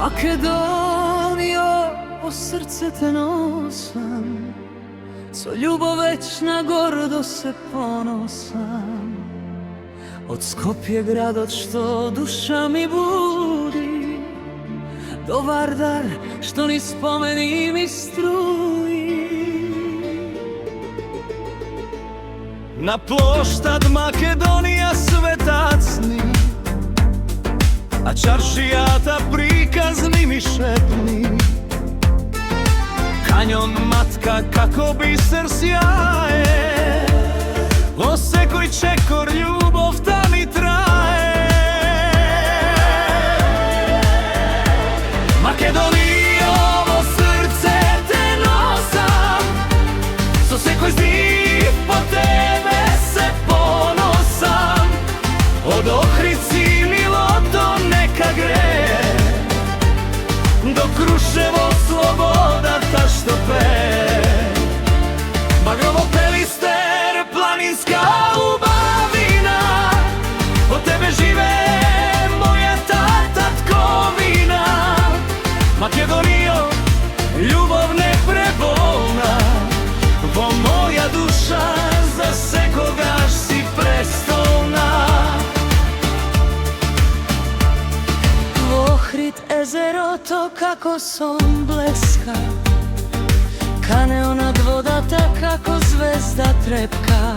Makedonijo, o srce te nosam, so ljubav večna, gordo se ponosam. Od Skopje gradot što duša mi budi, do Vardar što ni spomeni mi struji. Na ploštad Makedonija svetacni, a čaršijata prikazni mi šetni. Kanjon matka kako biser sjaje, osekuj čekor ljubov ta mi traje. Makedonijovo srce te nosam, s osekuj zdiv po tebe se ponosam. Od Ohrici Miloto neka greje, do Kruševo sloboda ta što peje. Bagrovo Pelister, planinska Ubavina, od tebe žive moja ta tatkovina. Makedonijo, ljubav neprebolna, vo moja duša, za sekogaš si prestolna. Ohrid, ezero, to kako som bleska, kane onad voda ta kako zvezda trepka.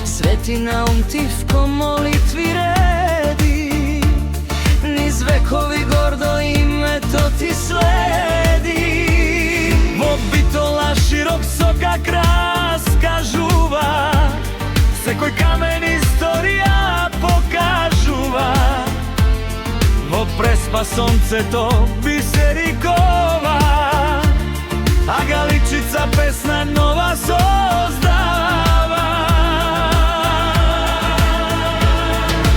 Sveti Naum Tivko molitvi redi, niz vekovi gordo ime to ti sledi. Vo Bitola širok soka kraska žuva, sekoj kamen istorija pokažuva. Vo prespa sonce to biserikova, a Galičica pesna nova sozdava.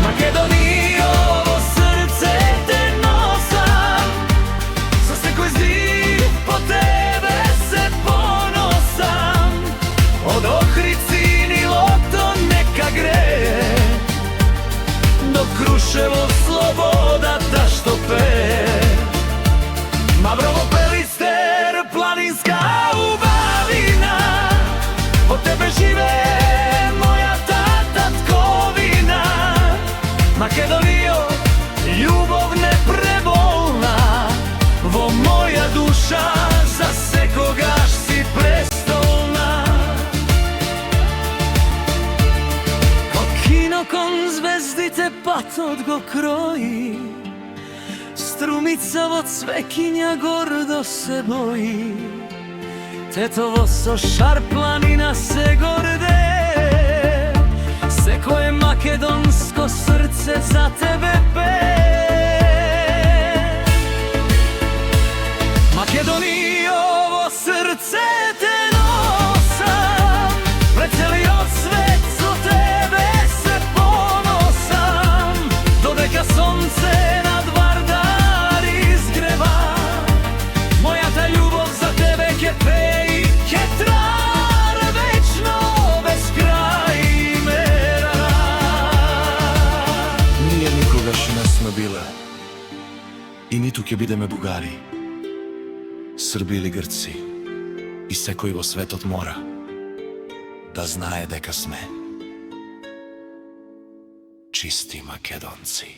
Makedonijovo srce te nosam, s osekuj zdiv po tebe se ponosam. Od Ohrici Miloto neka greje, do Kruševo sloboda ta što peje. Mavrovo Pelister, planinska Ubavina, od tebe žive moja ta tatkovina. Makedonijo, ljubav neprebolna, vo moja duša, za sekogaš si prestolna. Ko kinokon zvezdite patot go kroji, strumica od svekinja gordo se boji. Tetovo so šar planina se gorde, seko je makedonsko srce za tebe peje. Makedonijovo srce te nosam, pred celio svet so tebe se ponosam. Dodeka sonce nad Vardar izgreva, moja ta ljubav za tebe ke peji, ke trar večno bez krajmera. Ние никогаш не сме биле и ниту ќе бидеме бугари, Срби или Грци, и секој во светот мора да знае дека сме чисти македонци.